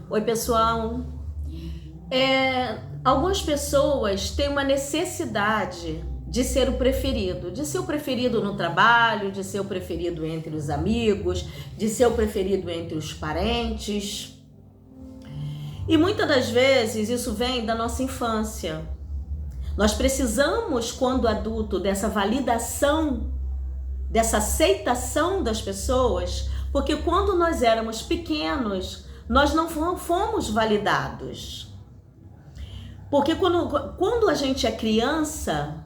Oi, pessoal. Algumas pessoas têm uma necessidade de ser o preferido, de ser o preferido no trabalho, de ser o preferido entre os amigos, de ser o preferido entre os parentes. E muitas das vezes isso vem da nossa infância. Nós precisamos, quando adulto, dessa validação, dessa aceitação das pessoas, porque quando nós éramos pequenos, nós não fomos validados. Porque quando a gente é criança,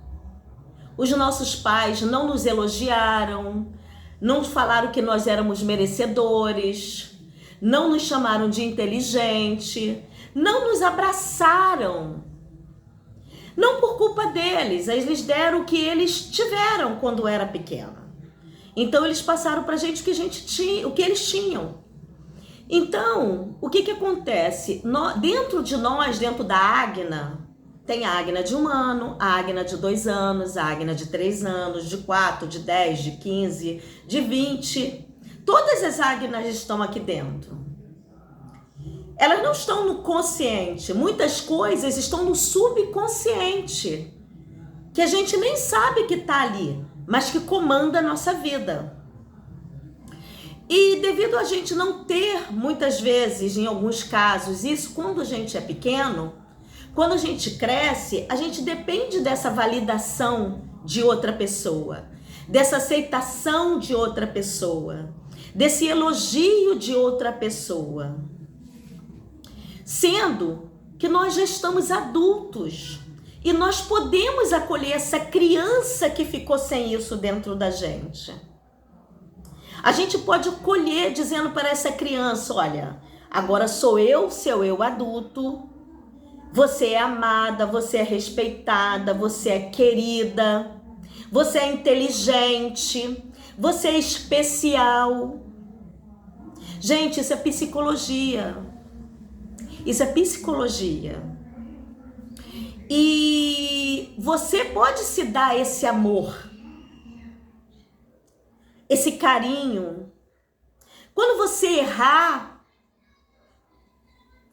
os nossos pais não nos elogiaram, não falaram que nós éramos merecedores, não nos chamaram de inteligente, não nos abraçaram. Não por culpa deles, eles deram o que eles tiveram quando era pequeno. Então eles passaram pra gente o que eles tinham. Então, o que acontece? Dentro de nós, dentro da Águina, tem a Águina de 1 ano, a Águina de 2 anos, a Águina de 3 anos, de 4, de 10, de 15, de 20. Todas as Águinas estão aqui dentro. Elas não estão no consciente, muitas coisas estão no subconsciente, que a gente nem sabe que está ali, mas que comanda a nossa vida. E devido a gente não ter, muitas vezes, em alguns casos, isso quando a gente é pequeno, quando a gente cresce, a gente depende dessa validação de outra pessoa, dessa aceitação de outra pessoa, desse elogio de outra pessoa. Sendo que nós já estamos adultos e nós podemos acolher essa criança que ficou sem isso dentro da gente. A gente pode acolher dizendo para essa criança, olha, agora sou eu, seu eu adulto, você é amada, você é respeitada, você é querida, você é inteligente, você é especial. Gente, isso é psicologia. Isso é psicologia. E você pode se dar esse amor, esse carinho. Quando você errar,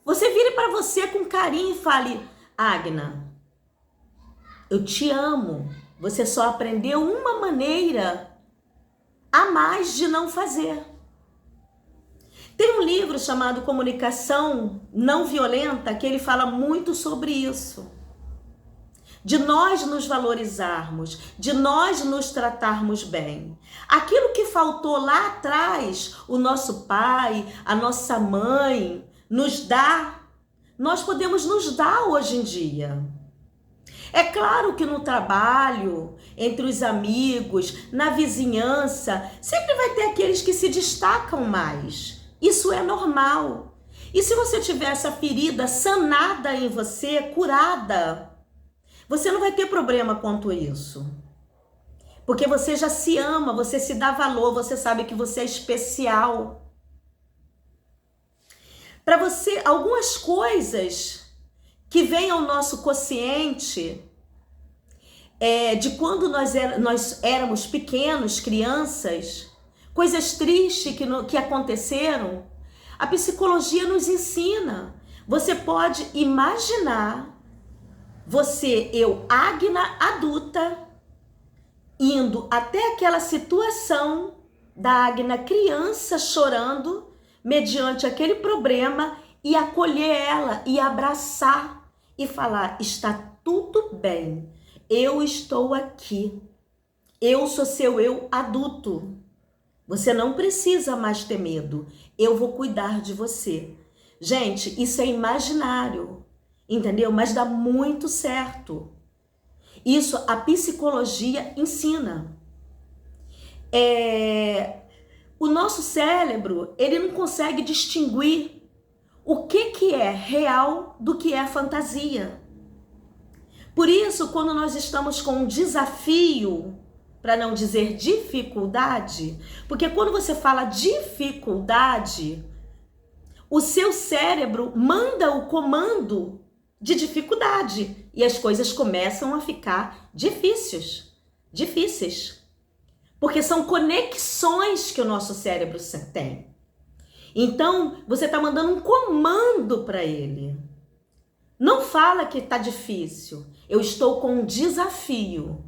você vire para você com carinho e fale, Águina, eu te amo. Você só aprendeu uma maneira a mais de não fazer. Tem um livro chamado Comunicação Não Violenta que ele fala muito sobre isso. De nós nos valorizarmos, de nós nos tratarmos bem. Aquilo que faltou lá atrás, o nosso pai, a nossa mãe nos dá, nós podemos nos dar hoje em dia. É claro que no trabalho, entre os amigos, na vizinhança, sempre vai ter aqueles que se destacam mais. Isso é normal. E se você tiver essa ferida sanada em você, curada, você não vai ter problema quanto a isso. Porque você já se ama, você se dá valor, você sabe que você é especial. Para você, algumas coisas que vêm ao nosso consciente de quando nós éramos pequenos, crianças, coisas tristes que aconteceram, a psicologia nos ensina. Você pode imaginar eu, Águina adulta, indo até aquela situação da Águina criança chorando, mediante aquele problema, e acolher ela, e abraçar, e falar, está tudo bem, eu estou aqui, eu sou seu eu adulto, você não precisa mais ter medo, eu vou cuidar de você. Gente, isso é imaginário. Entendeu? Mas dá muito certo. Isso a psicologia ensina. O nosso cérebro, ele não consegue distinguir o que é real do que é fantasia. Por isso, quando nós estamos com um desafio, para não dizer dificuldade, porque quando você fala dificuldade, o seu cérebro manda o comando de dificuldade e as coisas começam a ficar difíceis, porque são conexões que o nosso cérebro tem. Então, você está mandando um comando para ele. Não fala que está difícil. Eu estou com um desafio.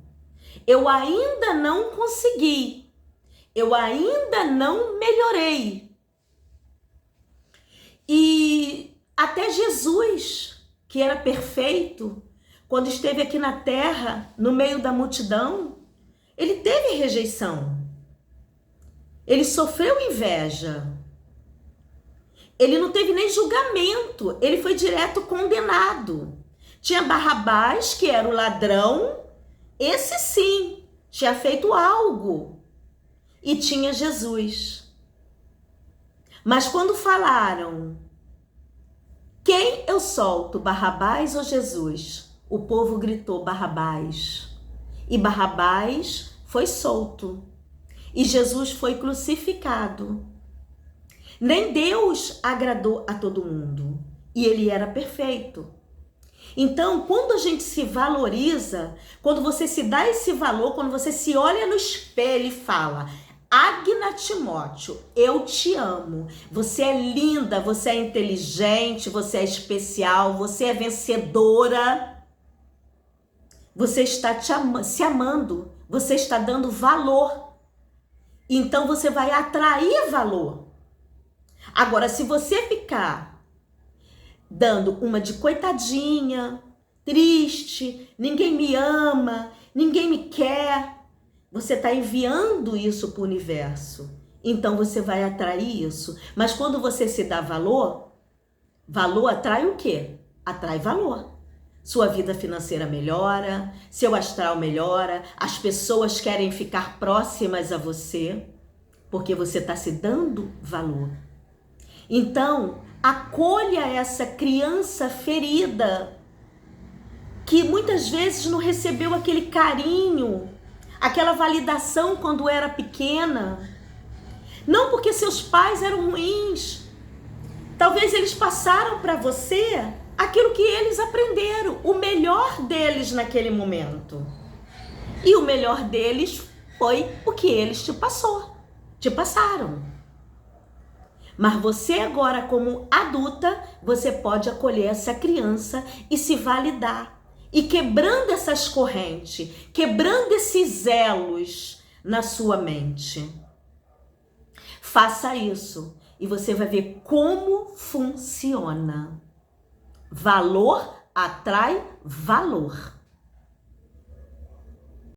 Eu ainda não consegui. Eu ainda não melhorei. E até Jesus, que era perfeito, quando esteve aqui na terra, no meio da multidão, ele teve rejeição. Ele sofreu inveja. Ele não teve nem julgamento. Ele foi direto condenado. Tinha Barrabás, que era o ladrão. Esse sim, tinha feito algo. E tinha Jesus. Mas quando falaram, quem eu solto, Barrabás ou Jesus? O povo gritou Barrabás. E Barrabás foi solto. E Jesus foi crucificado. Nem Deus agradou a todo mundo. E ele era perfeito. Então, quando a gente se valoriza, quando você se dá esse valor, quando você se olha no espelho e fala: Agna Timóteo, eu te amo. Você é linda, você é inteligente, você é especial, você é vencedora. Você está se amando, você está dando valor. Então você vai atrair valor. Agora, se você ficar dando uma de coitadinha, triste, ninguém me ama, ninguém me quer, você está enviando isso para o universo. Então você vai atrair isso. Mas quando você se dá valor, valor atrai o quê? Atrai valor. Sua vida financeira melhora, seu astral melhora, as pessoas querem ficar próximas a você, porque você está se dando valor. Então, acolha essa criança ferida, que muitas vezes não recebeu aquele carinho, aquela validação quando era pequena. Não porque seus pais eram ruins. Talvez eles passaram para você aquilo que eles aprenderam, o melhor deles naquele momento. E o melhor deles foi o que eles te passaram. Mas você agora, como adulta, você pode acolher essa criança e se validar. E quebrando essas correntes, quebrando esses elos na sua mente. Faça isso e você vai ver como funciona. Valor atrai valor.